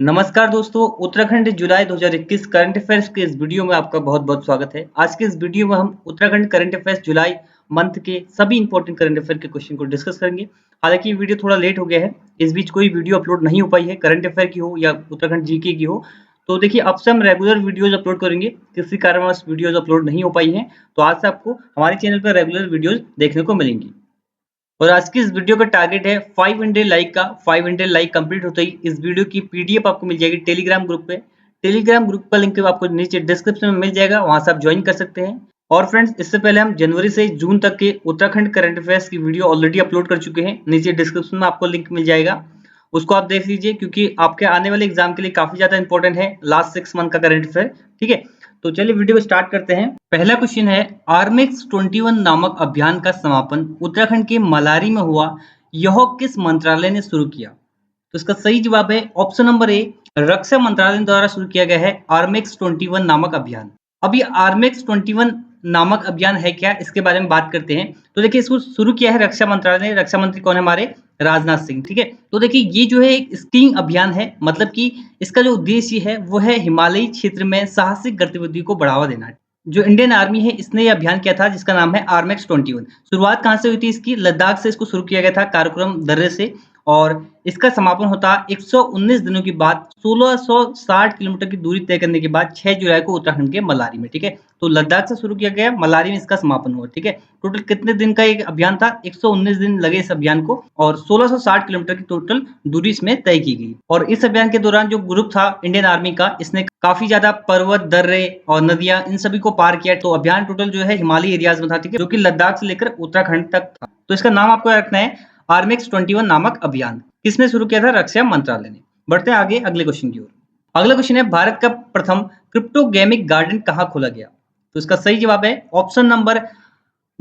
नमस्कार दोस्तों, उत्तराखंड जुलाई 2021 current affairs के इस वीडियो में आपका बहुत-बहुत स्वागत है। आज के इस वीडियो में हम उत्तराखंड करंट अफेयर्स जुलाई मंथ के सभी इंपॉर्टेंट करंट अफेयर के क्वेश्चन को डिस्कस करेंगे। हालांकि ये वीडियो थोड़ा लेट हो गया है, इस बीच कोई वीडियो अपलोड नहीं हो पाई है, करंट अफेयर की हो या उत्तराखंड जीके की हो। तो देखिए, अब से हम रेगुलर वीडियोज अपलोड करेंगे, किसी कारणवश वीडियोज अपलोड नहीं हो पाई हैं, तो आज से आपको हमारे चैनल पर रेगुलर वीडियोज देखने को मिलेंगी। और आज की इस वीडियो का टारगेट है 500 लाइक का। 500 लाइक कंप्लीट होते ही इस वीडियो की पीडीएफ आपको मिल जाएगी टेलीग्राम ग्रुप पे। टेलीग्राम ग्रुप का लिंक आपको नीचे डिस्क्रिप्शन में मिल जाएगा, वहां से आप ज्वाइन कर सकते हैं। और फ्रेंड्स, इससे पहले हम जनवरी से जून तक के उत्तराखंड करंट अफेयर्स की वीडियो ऑलरेडी अपलोड कर चुके हैं, नीचे डिस्क्रिप्शन में आपको लिंक मिल जाएगा, उसको आप देख लीजिए, क्योंकि आपके आने वाले एग्जाम के लिए काफी ज्यादा इंपॉर्टेंट है लास्ट 6 मंथ का करंट अफेयर। ठीक है, तो चलिए वीडियो को स्टार्ट करते हैं। पहला क्वेश्चन है, आर्मेक्स 21 नामक अभियान का समापन उत्तराखंड के मलारी में हुआ, यह किस मंत्रालय ने शुरू किया? तो इसका सही जवाब है ऑप्शन नंबर ए, रक्षा मंत्रालय द्वारा शुरू किया गया है आर्मेक्स 21 नामक अभियान। अब ये आर्मेक्स 21 नामक अभियान है क्या, इसके बारे में बात करते हैं। तो देखिए, इसको शुरू किया है रक्षा मंत्रालय ने। रक्षा मंत्री कौन है? हमारे राजनाथ सिंह। ठीक है, तो देखिए ये जो है एक स्कीइंग अभियान है, मतलब कि इसका जो उद्देश्य है वो है हिमालयी क्षेत्र में साहसिक गतिविधि को बढ़ावा देना। जो इंडियन आर्मी है इसने ये अभियान किया था, जिसका नाम है आर्मेक्स 21। शुरुआत कहाँ से हुई थी इसकी? लद्दाख से इसको शुरू किया गया था, काराकोरम दर्रे से, और इसका समापन होता 119 दिनों के बाद 1660 किलोमीटर की दूरी तय करने के बाद 6 जुलाई को उत्तराखंड के मलारी में। ठीक है, तो लद्दाख से शुरू किया गया, मलारी में इसका समापन हुआ। ठीक है, टोटल कितने दिन का एक अभियान था? 119 दिन लगे इस अभियान को, और 1660 किलोमीटर की टोटल दूरी इसमें तय की गई। और इस अभियान के दौरान जो ग्रुप था इंडियन आर्मी का, इसने काफी ज्यादा पर्वत, दर्रे और नदियां, इन सभी को पार किया। तो अभियान टोटल जो है हिमालयी एरियाज में था, ठीक है, जो कि लद्दाख से लेकर उत्तराखंड तक था। तो इसका नाम आपको रखना है आर्मेक्स 21 नामक अभियान। किसने शुरू किया था? रक्षा मंत्रालय ने। बढ़ते हैं आगे अगले क्वेश्चन की ओर। अगला क्वेश्चन है, भारत का प्रथम क्रिप्टोगेमिक गार्डन कहाँ खोला गया? तो इसका सही जवाब है option number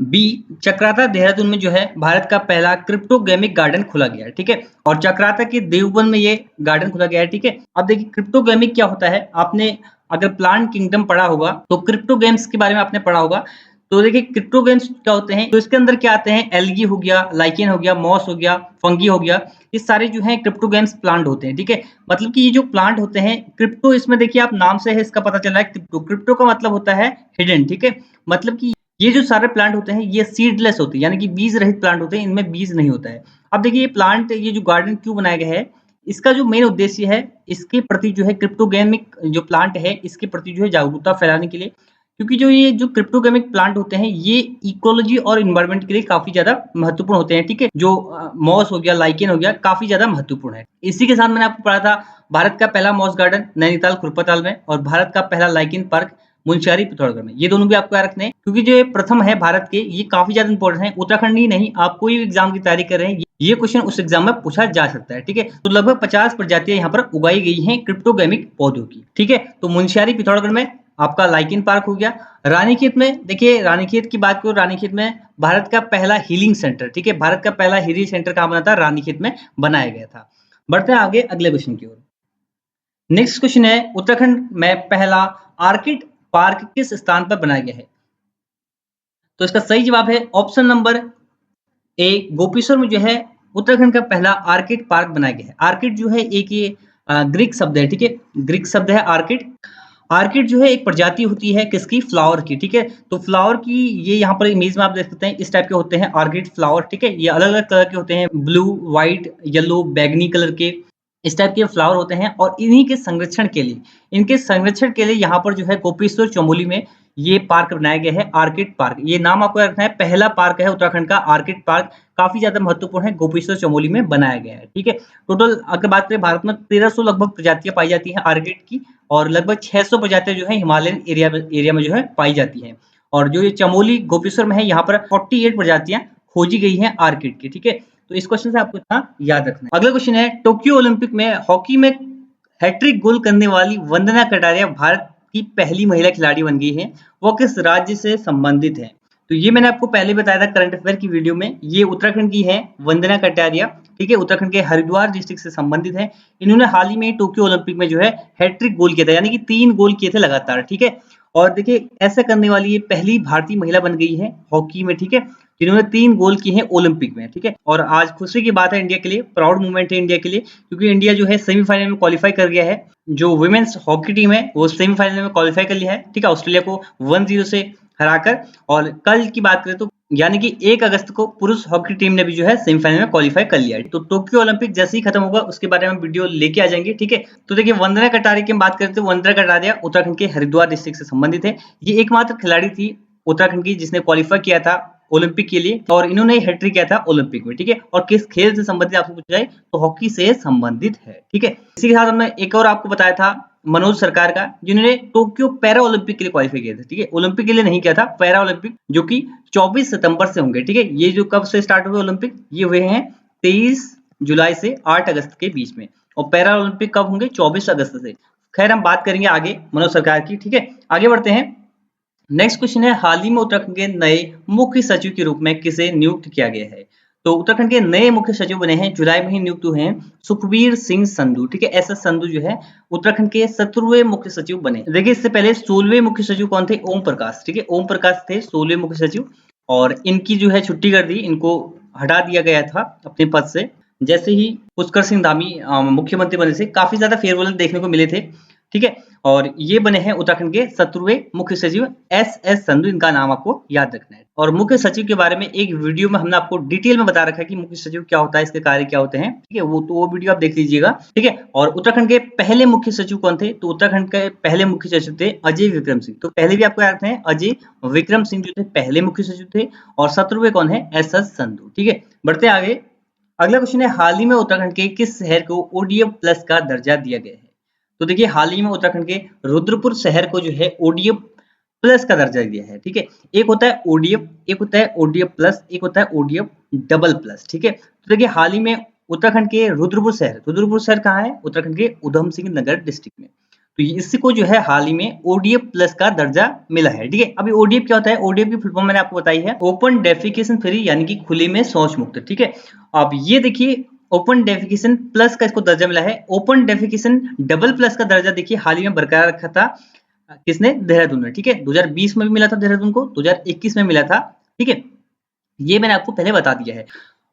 B, Chakrata Dehradun में जो है भारत का पहला क्रिप्टोगेमिक गार्डन खोला गया है। ठीक है, और चक्राता के देवबन में ये गार्डन खोला गया है। ठीक है, अब देखिए क्रिप्टोगेमिक क्या होता है। आपने अगर प्लांट किंगडम पढ़ा होगा तो क्रिप्टो गेम्स के बारे में आपने पढ़ा होगा। तो देखिए क्रिप्टो गेम्स क्या होते हैं, तो इसके अंदर क्या आते हैं? एल्गी हो गया, लाइकेन हो गया, मॉस हो गया, फंगी हो गया, ये सारे जो हैं क्रिप्टो गेम्स प्लांट होते हैं। ठीक है, मतलब कि ये जो प्लांट होते हैं क्रिप्टो, इसमें देखिए आप नाम से है इसका पता चल रहा है क्रिप्टो। क्रिप्टो का मतलब होता है हिडन। ठीक है, मतलब कि ये जो सारे प्लांट होते हैं ये सीडलेस होते हैं, यानी कि बीज रहित प्लांट होते हैं, इनमें बीज नहीं होता है। अब देखिए ये प्लांट, ये जो गार्डन क्यों बनाया गया है, इसका जो मेन उद्देश्य है, इसके प्रति जो है क्रिप्टोगेमिक जो प्लांट है इसके प्रति जो है जागरूकता फैलाने के लिए। क्योंकि जो ये जो क्रिप्टोगेमिक प्लांट होते हैं ये इकोलॉजी और इन्वायरमेंट के लिए काफी ज्यादा महत्वपूर्ण होते हैं। ठीक है, जो मॉस हो गया, लाइकेन हो गया, काफी ज्यादा महत्वपूर्ण है। इसी के साथ मैंने आपको पढ़ा था भारत का पहला मॉस गार्डन नैनीताल खुरपताल में, और भारत का पहला लाइकेन पार्क मुंशियारी पिथौरागढ़ में। ये दोनों भी आपको याद रखने हैं, क्योंकि जो ये प्रथम है भारत के, ये काफी ज्यादा इंपॉर्टेंट है। उत्तराखंड ही नहीं, आप कोई भी एग्जाम की तैयारी कर रहे हैं, ये क्वेश्चन उस एग्जाम में पूछा जा सकता है। ठीक है, तो लगभग 50 प्रजातियां यहाँ पर उगाई गई हैं क्रिप्टोगेमिक पौधों की। ठीक है, तो मुंशियारी पिथौरागढ़ में आपका लाइकेन पार्क हो गया। रानीखेत में, देखिए रानीखेत की बात करो, रानीखेत में भारत का पहला हीलिंग सेंटर, ठीक है, भारत का पहला हीलिंग सेंटर कहाँ बना था? रानीखेत में बनाया गया था। बढ़ते हैं आगे अगले क्वेश्चन की ओर। नेक्स्ट क्वेश्चन है, उत्तराखंड में पहला आर्किड पार्क किस स्थान पर बनाया गया है? तो इसका सही जवाब है ऑप्शन नंबर ए, गोपेश्वर में जो है उत्तराखंड का पहला आर्किड पार्क बनाया गया है। आर्किड जो है एक ये ग्रीक शब्द है। ठीक है, ग्रीक शब्द है आर्किड। आर्किड जो है एक प्रजाति होती है किसकी? फ्लावर की। ठीक है, तो फ्लावर की ये यहाँ पर इमेज में आप देख सकते हैं, इस टाइप के होते हैं आर्किड फ्लावर। ठीक है, ये अलग अलग कलर के होते हैं, ब्लू, व्हाइट, येलो, बैगनी कलर के, इस टाइप के फ्लावर होते हैं। और इन्हीं के संरक्षण के लिए, इनके संरक्षण के लिए यहाँ पर जो है गोपेश्वर चमोली में ये पार्क बनाया गया है, आर्किड पार्क। ये नाम आपको रखना है, पहला पार्क है उत्तराखंड का आर्किड पार्क, काफी ज्यादा महत्वपूर्ण है, गोपेश्वर चमोली में बनाया गया है। ठीक है, टोटल अगर बात करें भारत में 1300 लगभग प्रजातियां पाई जाती हैं आर्किड की, और लगभग 600 प्रजातियां जो है हिमालयन एरिया में जो है पाई जाती हैं। और जो ये चमोली गोपेश्वर में है, यहाँ पर 48 प्रजातियां खोजी गई हैं आर्किड की। ठीक है, तो इस क्वेश्चन से आपको इतना याद रखना है। अगला क्वेश्चन है, टोक्यो ओलंपिक में हॉकी में हैट्रिक गोल करने वाली वंदना कटारिया भारत की पहली महिला खिलाड़ी बन गई है, वो किस राज्य से संबंधित है? तो ये मैंने आपको पहले बताया था करंट अफेयर की वीडियो में, ये उत्तराखंड की है वंदना कटारिया। ठीक है, उत्तराखंड के हरिद्वार डिस्ट्रिक्ट से संबंधित है। इन्होंने हाल ही में टोक्यो ओलंपिक में जो है हैट्रिक गोल किया था, यानी कि 3 गोल किए थे लगातार। ठीक है, और देखिए ऐसा करने वाली ये पहली भारतीय महिला बन गई है हॉकी में। ठीक है, जिन्होंने 3 गोल किए हैं ओलंपिक में, ठीक है। और आज खुशी की बात है इंडिया के लिए, प्राउड मोमेंट है इंडिया के लिए, क्योंकि इंडिया जो है सेमीफाइनल में क्वालिफाई कर गया है। जो वुमेन्स हॉकी टीम है वो सेमीफाइनल में क्वालिफाई कर लिया है, ठीक है, ऑस्ट्रेलिया को 1-0 से हराकर। और कल की बात करें तो यानी कि 1 अगस्त को पुरुष हॉकी टीम ने भी जो है सेमीफाइनल में क्वालिफाई कर लिया है। तो टोक्यो ओलंपिक जैसे ही खत्म होगा उसके बारे में वीडियो लेके आ जाएंगे, ठीक है। तो देखिए वंदना कटारिया की बात करते हैं, वंदना कटारिया उत्तराखंड के हरिद्वार डिस्ट्रिक्ट से संबंधित है। ये एकमात्र खिलाड़ी थी उत्तराखंड की जिसने क्वालिफाई किया था ओलंपिक के लिए, और इन्होंने हैट्रिक किया था ओलंपिक में, ठीक है। और किस खेल से संबंधित आपसे पूछा जाए तो हॉकी से संबंधित है, ठीक है। इसी के साथ हमने एक और आपको बताया था मनोज सरकार का, जिन्होंने टोक्यो पैरा ओलंपिक के लिए क्वालिफाई किया था, ठीक है। ओलंपिक के लिए नहीं किया था, पैरा ओलंपिक, जो कि 24 सितंबर से होंगे, ठीक है। ये जो कब से स्टार्ट हुए ओलंपिक, ये हुए हैं 23 जुलाई से 8 अगस्त के बीच में। और पैरा ओलंपिक कब होंगे, 24 अगस्त से। खैर हम बात करेंगे आगे मनोज सरकार की, ठीक है। आगे बढ़ते हैं। नेक्स्ट क्वेश्चन है, हाल ही में उत्तराखंड के नए मुख्य सचिव के रूप में किसे नियुक्त किया गया है? तो उत्तराखंड के नए मुख्य सचिव बने हैं, जुलाई में ही नियुक्त हुए हैं, सुखबीर सिंह संधू, ठीक है। एस संधू जो है उत्तराखंड के 17वें मुख्य सचिव बने। देखिए इससे पहले 16वें मुख्य सचिव कौन थे, ओम प्रकाश, ठीक है। ओम प्रकाश थे 16वें मुख्य सचिव, और इनकी जो है छुट्टी कर दी, इनको हटा दिया गया था अपने पद से जैसे ही पुष्कर सिंह धामी मुख्यमंत्री बने से। काफी ज्यादा फेयरवेल देखने को मिले थे, ठीक है। और ये बने हैं उत्तराखंड के 17वें मुख्य सचिव एस संधू, इनका नाम आपको याद रखना है। और मुख्य सचिव के बारे में एक वीडियो में हमने आपको डिटेल में बता रखा है कि मुख्य सचिव क्या होता है, इसके कार्य क्या होते हैं, ठीक है। वो वीडियो आप देख लीजिएगा, ठीक है। और उत्तराखंड के पहले मुख्य सचिव कौन थे, तो उत्तराखंड के पहले मुख्य सचिव थे अजय विक्रम सिंह। तो पहले भी आपको याद रखना है, अजय विक्रम सिंह जो थे पहले मुख्य सचिव थे, और 17वें कौन है, एस संधू, ठीक है। बढ़ते आगे। अगला क्वेश्चन है, हाल ही में उत्तराखंड के किस शहर को ODF प्लस का दर्जा दिया गया है? तो देखिए हाल ही में उत्तराखंड के रुद्रपुर शहर को जो है ODF प्लस का दर्जा दिया है, ठीक है। एक होता है ODF, एक होता है ODF प्लस, एक होता है ODF डबल प्लस, ठीक है। तो देखिए हाल ही में उत्तराखंड के रुद्रपुर शहर कहाँ है, उत्तराखंड के उधम सिंह नगर डिस्ट्रिक्ट में। तो इसको जो है हाल ही में ODF प्लस का दर्जा मिला है, ठीक है। अभी ODF क्या होता है, ODF की फुल फॉर्म मैंने आपको बताई है, ओपन डेफिकेशन फ्री, यानी कि खुले में शौच मुक्त, ठीक है। अब ये देखिए ओपन डेफिकेशन प्लस का इसको दर्जा मिला है। ओपन डेफिकेशन डबल प्लस का दर्जा देखिए हाल ही में बरकरार रखा था किसने, देहरादून में, ठीक है। 2020 में भी मिला था देहरादून को, 2021 में मिला था, ठीक है। ये मैंने आपको पहले बता दिया है।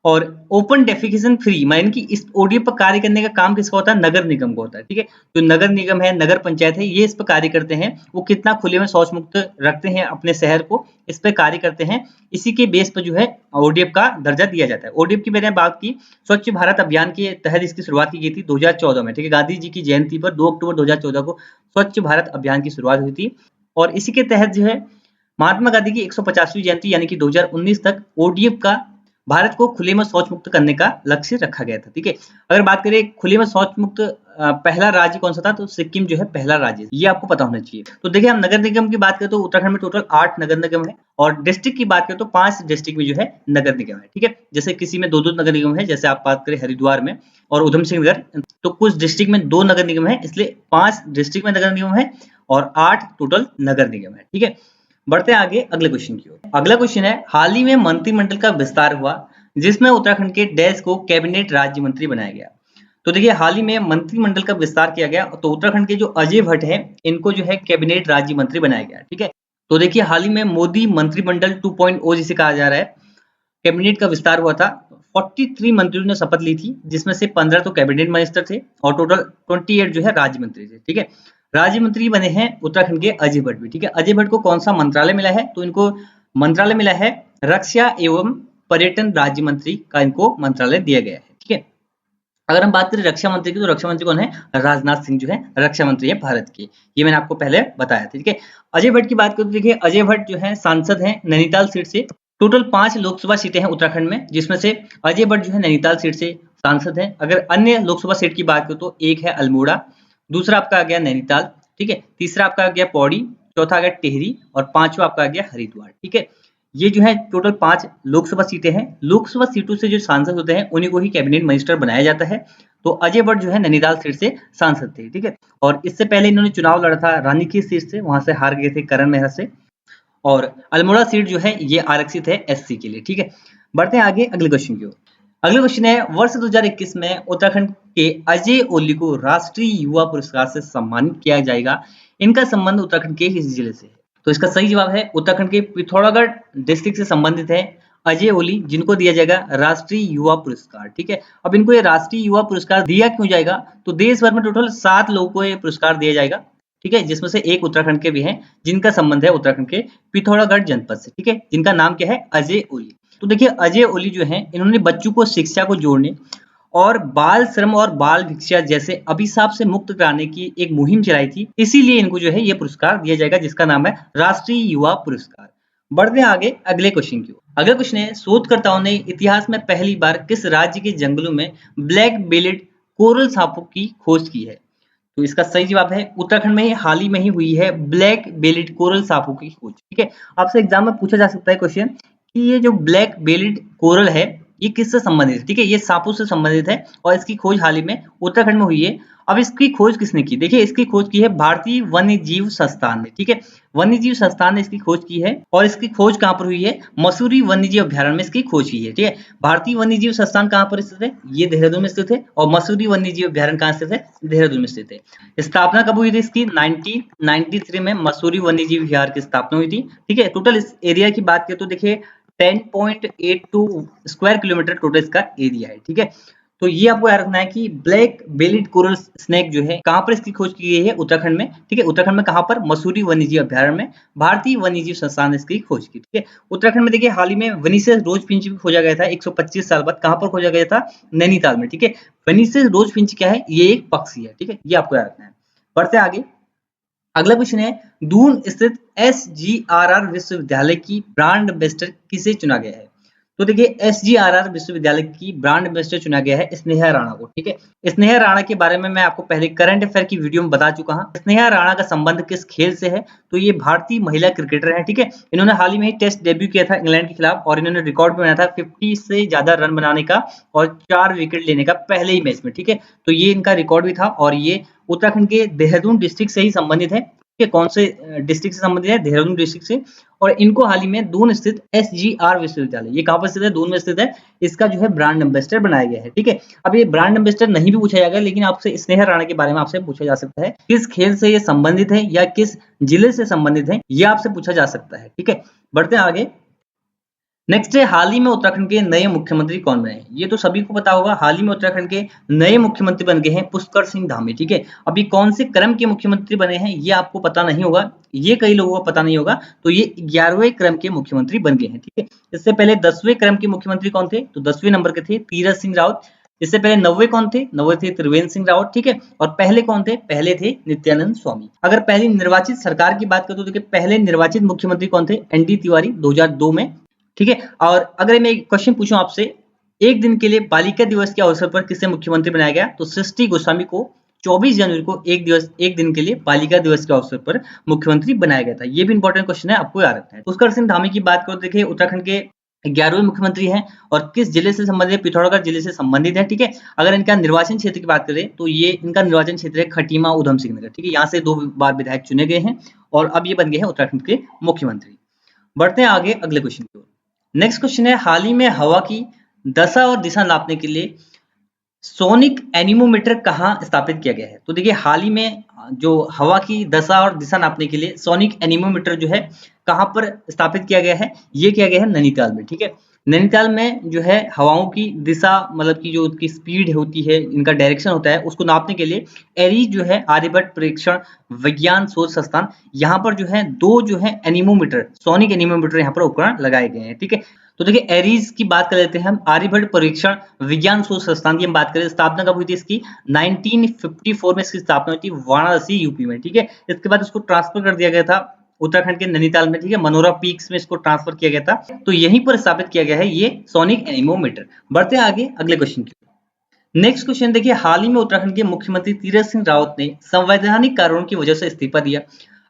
और ओपन डेफिकेशन फ्री माने कि इस ODF पर कार्य करने का काम किसका होता है, नगर निगम का होता है, ठीक है। जो नगर निगम है, नगर पंचायत है, ये इस पर कार्य करते हैं। वो कितना खुले में शौच मुक्त रखते हैं अपने शहर को, इस पर कार्य करते हैं। इसी के बेस पर जो है ODF का दर्जा दिया जाता है। ODF की मैंने बात की, स्वच्छ भारत अभियान के तहत इसकी शुरुआत की गई थी 2014 में, ठीक है। गांधी जी की जयंती पर 2 अक्टूबर 2014 को स्वच्छ भारत अभियान की शुरुआत हुई थी। और इसी के तहत जो है महात्मा गांधी की 150वीं जयंती यानी कि 2019 तक ODF का भारत को खुले में शौच मुक्त करने का लक्ष्य रखा गया था, ठीक है। अगर बात करें खुले में शौच मुक्त पहला राज्य कौन सा था, तो सिक्किम जो है पहला राज्य, ये आपको पता होना चाहिए। तो देखिए हम नगर निगम की बात करें तो उत्तराखंड में टोटल 8 नगर निगम है, और डिस्ट्रिक्ट की बात करें तो 5 डिस्ट्रिक्ट में जो है नगर निगम है, ठीक है। जैसे किसी में 2-2 नगर निगम है, जैसे आप बात करें हरिद्वार में और उधम सिंह नगर, तो कुछ डिस्ट्रिक्ट में 2 नगर निगम है, इसलिए 5 डिस्ट्रिक्ट में नगर निगम है और 8 टोटल नगर निगम है, ठीक है। बढ़ते हैं आगे अगले क्वेश्चन की ओर। अगला क्वेश्चन है, हाल ही में मंत्रिमंडल का विस्तार हुआ जिसमें उत्तराखंड के डैश को कैबिनेट राज्य मंत्री बनाया गया। तो देखिए हाल ही में मंत्रिमंडल का विस्तार किया गया, तो उत्तराखंड के जो अजय भट्ट है इनको जो है कैबिनेट राज्य मंत्री बनाया गया, ठीक है। तो देखिए हाल ही में मोदी मंत्रिमंडल 2.0 जिसे कहा जा रहा है, कैबिनेट का विस्तार हुआ था। 43 मंत्रियों ने शपथ ली थी, जिसमें से 15 तो कैबिनेट मिनिस्टर थे और टोटल 28 जो है राज्य मंत्री थे, ठीक है। राज्य मंत्री बने हैं उत्तराखंड के अजय भट्ट भी, ठीक है। अजय भट्ट को कौन सा मंत्रालय मिला है, तो इनको मंत्रालय मिला है रक्षा एवं पर्यटन राज्य मंत्री का, इनको मंत्रालय दिया गया है, ठीक है। अगर हम बात करें रक्षा मंत्री की, तो रक्षा मंत्री कौन है, राजनाथ सिंह जो है रक्षा मंत्री है भारत के, ये मैंने आपको पहले बताया था, ठीक है। अजय भट्ट की बात करें तो देखिए अजय भट्ट जो है सांसद हैं नैनीताल सीट से। टोटल 5 लोकसभा सीटें हैं उत्तराखंड में, जिसमें से अजय भट्ट जो है नैनीताल सीट से सांसद हैं। अगर अन्य लोकसभा सीट की बात करें तो एक है अल्मोड़ा, दूसरा आपका आ गया नैनीताल, ठीक है, तीसरा आपका आ गया पौड़ी, चौथा आ गया टिहरी और पांचवा आपका आ गया हरिद्वार, ठीक है। ये जो है टोटल 5 लोकसभा सीटें हैं। लोकसभा सीटों से जो सांसद होते हैं उन्हीं को ही कैबिनेट मिनिस्टर बनाया जाता है। तो अजय भट्ट जो है नैनीताल सीट से सांसद थे, ठीक है। और इससे पहले इन्होंने चुनाव लड़ा था रानीखेत सीट से, वहां से हार गए थे करण मेहरा से। और अल्मोड़ा सीट जो है ये आरक्षित है SC के लिए, ठीक है। बढ़ते हैं आगे अगले क्वेश्चन की ओर। अगला क्वेश्चन है, वर्ष 2021 में उत्तराखंड के अजय ओली को राष्ट्रीय युवा पुरस्कार से सम्मानित किया जाएगा। इनका संबंध उत्तराखंड के किस जिले से है? तो इसका सही जवाब है उत्तराखंड के पिथौरागढ़ डिस्ट्रिक्ट से संबंधित है अजय ओली, जिनको दिया जाएगा राष्ट्रीय युवा पुरस्कार। ठीक है, अब इनको ये राष्ट्रीय युवा पुरस्कार दिया क्यों जाएगा, तो देश भर में टोटल 7 लोगों को ये पुरस्कार दिया जाएगा। ठीक है, जिसमें से एक उत्तराखंड के भी हैं, जिनका संबंध है उत्तराखंड के पिथौरागढ़ जनपद से। ठीक है, जिनका नाम क्या है, अजय ओली। तो देखिए अजय ओली जो है, इन्होंने बच्चों को शिक्षा को जोड़ने और बाल श्रम और बाल भिक्षा जैसे अभिशाप से मुक्त कराने की एक मुहिम चलाई थी। इसीलिए इनको जो है ये पुरस्कार दिया जाएगा, जिसका नाम है राष्ट्रीय युवा पुरस्कार। बढ़ते हैं आगे अगले क्वेश्चन की ओर। अगला क्वेश्चन है, शोधकर्ताओं ने इतिहास में पहली बार किस राज्य के जंगलों में ब्लैक बेलेट कोरल सांपों की खोज की है। तो इसका सही जवाब है उत्तराखंड में हाल ही में ही हुई है ब्लैक बेलेट कोरल सांपों की खोज। ठीक है, आपसे एग्जाम में पूछा जा सकता है क्वेश्चन कि ये जो ब्लैक बेलेट कोरल है ये किससे संबंधित है। ठीक है, ये सांपों से संबंधित है और इसकी खोज हाल ही में उत्तराखंड में हुई है। अब इसकी खोज किसने की, देखिए इसकी खोज की है भारतीय वन्य जीव संस्थान ने। ठीक है, वन्य जीव संस्थान ने इसकी खोज की है और इसकी खोज कहां पर हुई है, मसूरी वन्य जीव अभ्यारण्य में इसकी खोज की है। ठीक है, भारतीय वन्य जीव संस्थान कहां पर स्थित है, ये देहरादून में स्थित है, और मसूरी वन्य जीव अभ्यारण्य कहां स्थित है, देहरादून में स्थित है। स्थापना कब हुई थी इसकी, 1993 में मसूरी वन्य जीव विहार की स्थापना हुई थी। ठीक है, टोटल इस एरिया की बात करें तो देखिए 10.82 स्क्वायर किलोमीटर टोटल इसका एरिया है। ठीक है, तो ये आपको याद रखना है कि ब्लैक बेलिड कोरल स्नेक जो है कहां पर इसकी खोज की गई है, उत्तराखंड में। ठीक है, उत्तराखंड में कहां पर, मसूरी वन्यजीव अभ्यारण्य में, भारतीय वन्यजीव संस्थान ने इसकी खोज की। ठीक है, उत्तराखंड में देखिए हाल ही में वेनिसियस रोजफिंच भी खोजा गया था 125 साल बाद। कहां पर खोजा गया था, नैनीताल में। ठीक है, वेनिसियस रोजफिंच क्या है, ये एक पक्षी है। ठीक है, ये आपको याद रखना है। बढ़ते आगे, अगला क्वेश्चन है, दून स्थित SGRR विश्वविद्यालय की ब्रांड एम्बेसडर किसे चुना गया है। तो देखिए SGRR विश्वविद्यालय की ब्रांड एम्बेसडर चुना गया है स्नेहा राणा को। ठीक है, स्नेहा राणा के बारे में मैं आपको पहले करंट अफेयर की वीडियो में बता चुका हूं। स्नेहा राणा का संबंध किस खेल से है, तो ये भारतीय महिला क्रिकेटर है। ठीक है, इन्होंने हाल ही में ही टेस्ट डेब्यू किया था इंग्लैंड के खिलाफ और इन्होंने रिकॉर्ड बनाया था 50 से ज्यादा रन बनाने का और 4 विकेट लेने का पहले ही मैच में। ठीक है, तो ये इनका रिकॉर्ड भी था और ये उत्तराखंड के देहरादून डिस्ट्रिक्ट से ही संबंधित है। कौन से डिस्ट्रिक्ट से संबंधित है, देहरादून डिस्ट्रिक्ट से। और इनको हाल ही में दून स्थित SGR विश्वविद्यालय, ये कहां पर स्थित है, दून में स्थित है, इसका जो है ब्रांड एम्बेसडर बनाया गया है। ठीक है, अब ये ब्रांड एम्बेसडर नहीं भी पूछा जाएगा, लेकिन आपसे स्नेहा राणा के बारे में आपसे पूछा जा सकता है, किस खेल से ये संबंधित है या किस जिले से संबंधित है, ये आपसे पूछा जा सकता है। ठीक है, बढ़ते हैं आगे। नेक्स्ट है, हाल ही में उत्तराखंड के नए मुख्यमंत्री कौन बने। ये तो सभी को पता होगा, हाल ही में उत्तराखंड के नए मुख्यमंत्री बन गए हैं पुष्कर सिंह धामी। ठीक है, अभी कौन से क्रम के मुख्यमंत्री बने हैं ये आपको पता नहीं होगा, ये कई लोगों को पता नहीं होगा। तो ये 11वें क्रम के मुख्यमंत्री बन गए हैं। ठीक है, इससे पहले 10वें क्रम के मुख्यमंत्री कौन थे, तो 10वें नंबर के थे तीरथ सिंह रावत। इससे पहले 90वें कौन थे, 90वें थे त्रिवेंद्र सिंह रावत। ठीक है, और पहले कौन थे, पहले थे नित्यानंद स्वामी। अगर पहली निर्वाचित सरकार की बात करें तो देखिए पहले निर्वाचित मुख्यमंत्री कौन थे, ND तिवारी 2002 में। ठीक है, और अगर मैं एक क्वेश्चन पूछूं आपसे, एक दिन के लिए बालिका दिवस के अवसर पर किसे मुख्यमंत्री बनाया गया, तो सृष्टि गोस्वामी को 24 जनवरी को एक दिन के लिए बालिका दिवस के अवसर पर मुख्यमंत्री बनाया गया था। ये भी इंपॉर्टेंट क्वेश्चन है, आपको याद रखना है। पुष्कर सिंह धामी की बात करो, देखिए उत्तराखंड के 11वें मुख्यमंत्री हैं और किस जिले से संबंधित है, पिथौरागढ़ जिले से संबंधित है। ठीक है, अगर इनका निर्वाचन क्षेत्र की बात करें तो ये इनका निर्वाचन क्षेत्र है खटीमा उधम सिंह नगर। ठीक है, यहाँ से 2 बार विधायक चुने गए हैं और अब ये बन गए हैं उत्तराखंड के मुख्यमंत्री। बढ़ते हैं आगे अगले क्वेश्चन की ओर। नेक्स्ट क्वेश्चन है, हाल ही में हवा की दशा और दिशा नापने के लिए सोनिक एनीमोमीटर कहां स्थापित किया गया है। तो देखिए हाल ही में जो हवा की दशा और दिशा नापने के लिए सोनिक एनीमोमीटर जो है कहां पर स्थापित किया गया है, ये किया गया है नैनीताल में। ठीक है, नैनीताल में जो है हवाओं की दिशा मतलब की जो उसकी स्पीड होती है, इनका डायरेक्शन होता है, उसको नापने के लिए एरीज जो है आर्यभट्ट परीक्षण विज्ञान शोध संस्थान, यहाँ पर जो है 2 जो है एनीमोमीटर, सोनिक एनीमोमीटर यहाँ पर उपकरण लगाए गए हैं। ठीक है, तो देखिए एरीज की बात कर लेते हैं हम, आर्यभट्ट परीक्षण विज्ञान शोध संस्थान की हम बात करें, स्थापना कब हुई थी इसकी, 1954 में इसकी स्थापना हुई थी वाराणसी यूपी में। ठीक है, इसके बाद इसको ट्रांसफर कर दिया गया था उत्तराखंड के नैनीताल में। ठीक है, मनोरा पीक्स में इसको ट्रांसफर किया गया था, तो यहीं पर स्थापित किया गया है ये सोनिक एनीमोमीटर। बढ़ते हैं आगे अगले क्वेश्चन की। नेक्स्ट क्वेश्चन देखिए, हाल ही में उत्तराखंड के मुख्यमंत्री तीरथ सिंह रावत ने संवैधानिक कारणों की वजह से इस्तीफा दिया।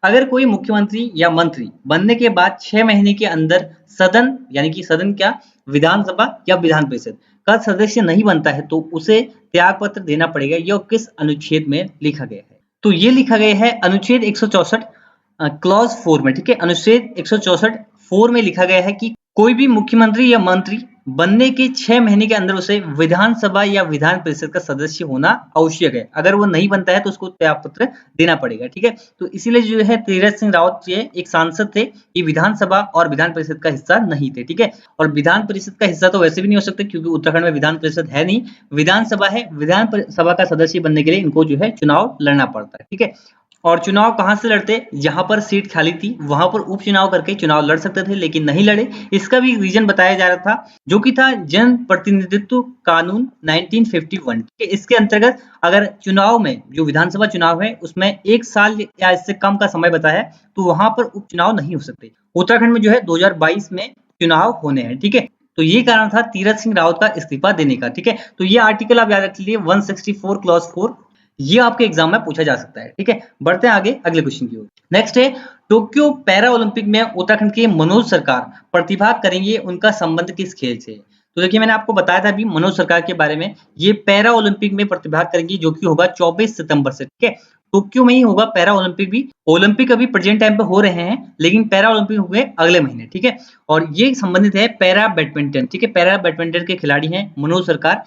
अगर कोई मुख्यमंत्री या मंत्री बनने के बाद 6 महीने के अंदर सदन, यानी कि सदन क्या, विधानसभा या विधान परिषद का सदस्य नहीं बनता है तो उसे त्याग पत्र देना पड़ेगा। यह किस अनुच्छेद में लिखा गया है, तो ये लिखा गया है अनुच्छेद 164 क्लॉज 4 में। ठीक है, अनुच्छेद 164 4 में लिखा गया है कि कोई भी मुख्यमंत्री या मंत्री बनने के 6 महीने के अंदर उसे विधानसभा या विधान परिषद का सदस्य होना आवश्यक है। अगर वो नहीं बनता है तो उसको त्याग पत्र देना पड़ेगा, ठीक है। तो इसीलिए जो है तीरथ सिंह रावत ये एक सांसद थे, ये विधानसभा और विधान परिषद का हिस्सा नहीं थे, ठीक है। और विधान परिषद का हिस्सा तो वैसे भी नहीं हो सकते क्योंकि उत्तराखंड में विधान परिषद है नहीं, विधानसभा है। विधान सभा का सदस्य बनने के लिए इनको जो है चुनाव लड़ना पड़ता है, ठीक है। और चुनाव कहां से लड़ते, जहां पर सीट खाली थी वहां पर उपचुनाव करके चुनाव लड़ सकते थे, लेकिन नहीं लड़े। इसका भी रीजन बताया जा रहा था, जो कि था जन प्रतिनिधित्व कानून 1951। इसके अंतर्गत अगर चुनाव में, जो विधानसभा चुनाव है उसमें 1 साल या इससे कम का समय बताया है, तो वहां पर उपचुनाव नहीं हो सकते। उत्तराखंड में जो है 2022 में चुनाव होने हैं, ठीक है। तो ये कारण था तीरथ सिंह रावत का इस्तीफा देने का, ठीक है। तो ये आर्टिकल आप याद रख लीजिए, 164 क्लॉज 4, ये आपके एग्जाम में पूछा जा सकता है, ठीक है। बढ़ते हैं आगे अगले क्वेश्चन की ओर। नेक्स्ट है, टोक्यो पैरा ओलंपिक में उत्तराखंड के मनोज सरकार प्रतिभाग करेंगे, उनका संबंध किस खेल से? तो देखिए मैंने आपको बताया था अभी मनोज सरकार के बारे में, ये पैरा ओलंपिक में प्रतिभाग करेंगी जो कि होगा 24 सितंबर से, ठीक है। टोक्यो में ही होगा पैरा ओलंपिक भी। ओलंपिक अभी प्रेजेंट टाइम पे हो रहे हैं, लेकिन पैरा ओलंपिक हुए अगले महीने, ठीक है। और ये संबंधित है पैरा बैडमिंटन, ठीक है। पैरा बैडमिंटन के खिलाड़ी हैं मनोज सरकार,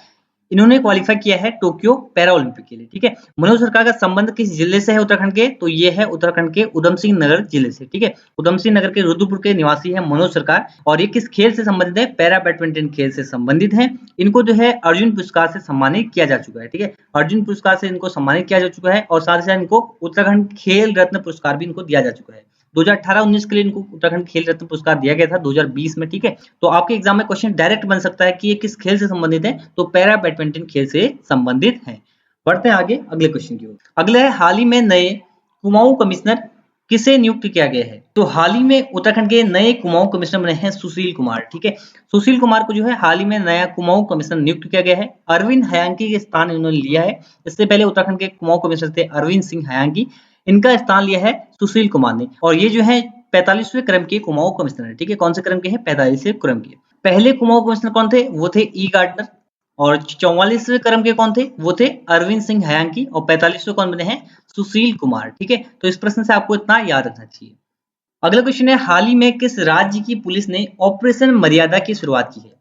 इन्होंने क्वालिफाई किया है टोक्यो पैरा ओलंपिक के लिए, ठीक है। मनोज सरकार का संबंध किस जिले से है उत्तराखंड के? तो ये है उत्तराखंड के उधम सिंह नगर जिले से, ठीक है। उधम सिंह नगर के रुद्रपुर के निवासी है मनोज सरकार, और ये किस खेल से संबंधित है? पैरा बैडमिंटन खेल से संबंधित है। इनको जो है अर्जुन पुरस्कार से सम्मानित किया जा चुका है, ठीक है। अर्जुन पुरस्कार से इनको सम्मानित किया जा चुका है, और साथ ही साथ इनको उत्तराखंड खेल रत्न पुरस्कार भी इनको दिया जा चुका है। 2018-19 के लिए इनको उत्तराखंड खेल रत्न पुरस्कार दिया गया था 2020 में, ठीक है। तो आपके एग्जाम में क्वेश्चन डायरेक्ट बन सकता है कि ये किस खेल से संबंधित है, तो पैरा बैडमिंटन खेल से संबंधित है। बढ़ते हैं आगे अगले क्वेश्चन की ओर। अगले है, हाल ही में नए कुमाऊं कमिश्नर किसे नियुक्त किया गया है? तो हाल ही में उत्तराखंड के नए कुमाऊं कमिश्नर बने हैं सुशील कुमार, ठीक है। सुशील कुमार को जो है हाल ही में नया कुमाऊं कमिश्नर नियुक्त किया गया है। अरविंद हयांकी के स्थान इन्होंने लिया है। इससे पहले उत्तराखंड के कुमाऊं कमिश्नर थे अरविंद सिंह हयांकी, इनका स्थान लिया है सुशील कुमार ने। और ये जो है 45वें क्रम के कुमाऊं कमिश्नर है, ठीक है। कौन से क्रम के हैं? 45वें क्रम के। पहले कुमाऊं कमिश्नर कौन थे? वो थे ई गार्डनर। और 44वें क्रम के कौन थे? वो थे अरविंद सिंह हयांकी। और 45वें कौन बने हैं? सुशील कुमार, ठीक है। तो इस प्रश्न से आपको इतना याद रखना चाहिए। अगला क्वेश्चन है, हाल ही में किस राज्य की पुलिस ने ऑपरेशन मर्यादा की शुरुआत की है?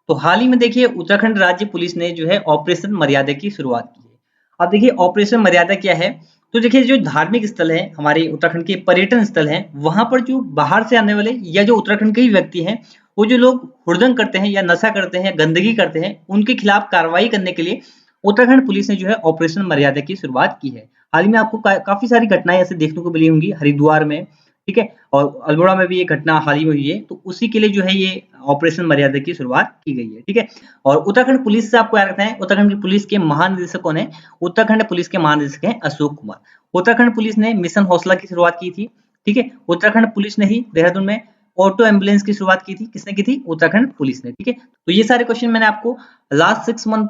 तो हाल ही में देखिए उत्तराखंड राज्य पुलिस ने जो है ऑपरेशन मर्यादा की शुरुआत की है। अब देखिए ऑपरेशन मर्यादा क्या है? तो देखिए जो धार्मिक स्थल है, हमारे उत्तराखंड के पर्यटन स्थल हैं, वहां पर जो बाहर से आने वाले या जो उत्तराखंड के ही व्यक्ति हैं, वो जो लोग हुड़दंग करते हैं या नशा करते हैं या गंदगी करते हैं, उनके खिलाफ कार्रवाई करने के लिए उत्तराखंड पुलिस ने जो है ऑपरेशन मर्यादा की शुरुआत की है। हाल ही में आपको काफी सारी घटनाएं ऐसे देखने को मिली होंगी, हरिद्वार में, ठीक है, और अल्मोड़ा में भी ये घटना हाल ही में हुई है। तो उसी के लिए जो है ये ऑपरेशन मर्यादा की शुरुआत की गई है, ठीक है। और उत्तराखंड पुलिस से आपको याद रखना है, उत्तराखंड की पुलिस के महानिदेशक कौन है? उत्तराखंड पुलिस के महानिदेशक हैं अशोक कुमार। उत्तराखंड पुलिस ने मिशन हौसला की शुरुआत की थी, ठीक है। उत्तराखंड पुलिस ने ही देहरादून में ऑटो एम्बुलेंस की शुरुआत की थी। किसने की थी? उत्तराखंड पुलिस ने, ठीक है। तो ये सारे क्वेश्चन मैंने आपको लास्ट 6 मंथ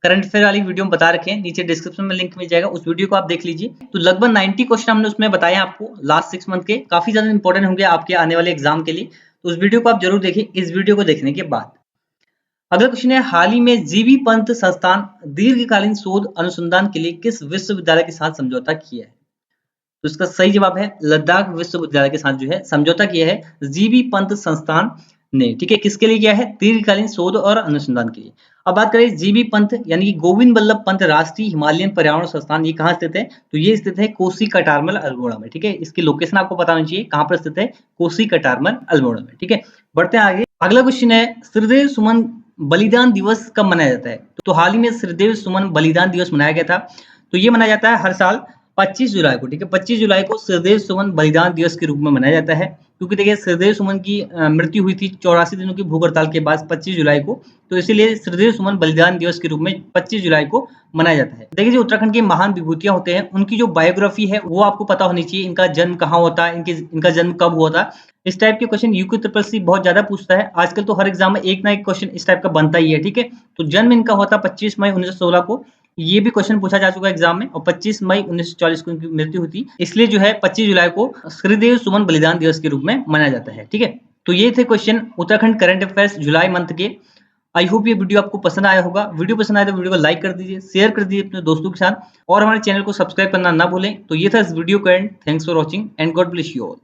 करंट अफेयर वाली वीडियो में बता रखे हैं, नीचे डिस्क्रिप्शन में लिंक मिल जाएगा, उस वीडियो को आप देख लीजिए। तो लगभग 90 क्वेश्चन हमने उसमें बताए आपको लास्ट 6 मंथ के, काफी ज्यादा इंपॉर्टेंट होंगे आपके आने वाले एग्जाम के लिए। तो उस वीडियो को आप जरूर देखिए इस वीडियो को देखने के बाद। अगला क्वेश्चन है, हाल ही में जीबी पंत संस्थान दीर्घकालीन शोध अनुसंधान के लिए किस विश्वविद्यालय के साथ समझौता किया है? तो इसका सही जवाब है लद्दाख विश्वविद्यालय के साथ जो है समझौता किया है जीबी पंत संस्थान ने, ठीक है। किसके लिए किया है? दीर्घकालीन शोध और अनुसंधान के लिए। अब बात करें जीबी पंत यानी कि गोविंद बल्लभ पंत राष्ट्रीय हिमालयन पर्यावरण संस्थान, ये कहाँ स्थित है? तो ये स्थित है कोसी कटारमल अल्मोड़ा में, ठीक है। इसकी लोकेशन आपको पता होनी चाहिए, कहाँ पर स्थित है? कोसी कटारमल अल्मोड़ा में, ठीक है। बढ़ते हैं आगे। अगला क्वेश्चन है, श्रीदेव सुमन बलिदान दिवस कब मनाया जाता है? तो हाल ही में श्रीदेव सुमन बलिदान दिवस मनाया गया था। तो ये मनाया जाता है हर साल 25 जुलाई को, ठीक है। 25 जुलाई को श्रीदेव सुमन बलिदान दिवस के रूप में मनाया जाता है, क्योंकि देखिए श्रीदेव सुमन की मृत्यु हुई थी 84 दिनों की भूख हड़ताल के बाद 25 जुलाई को, तो इसीलिए श्रीदेव सुमन बलिदान दिवस के रूप में 25 जुलाई को मनाया जाता है। देखिए जो उत्तराखंड की महान विभूतियां होते हैं, उनकी जो बायोग्राफी है वो आपको पता होनी चाहिए, इनका जन्म कहाँ होता है, इनका जन्म कब हुआ था। इस टाइप के क्वेश्चन यूक्यू ट्रिपल सी बहुत ज्यादा पूछता है आजकल, तो हर एग्जाम में एक ना एक क्वेश्चन इस टाइप का बनता ही है, ठीक है। तो जन्म इनका होता 25 मई 1916 को, ये भी क्वेश्चन पूछा जा चुका है एग्जाम में, और 25 मई 1940 को इनकी मृत्यु हुई थी, इसलिए जो है 25 जुलाई को श्रीदेव सुमन बलिदान दिवस के रूप में मनाया जाता है, ठीक है। तो ये थे क्वेश्चन उत्तराखंड करंट अफेयर्स जुलाई मंथ के। आई होप ये वीडियो आपको पसंद आया होगा। वीडियो पसंद आया तो वीडियो को लाइक कर दीजिए, शेयर कर दीजिए अपने दोस्तों के साथ, और हमारे चैनल को सब्सक्राइब करना ना भूलें। तो ये था इस वीडियो का and. Thanks for watching and God bless you all.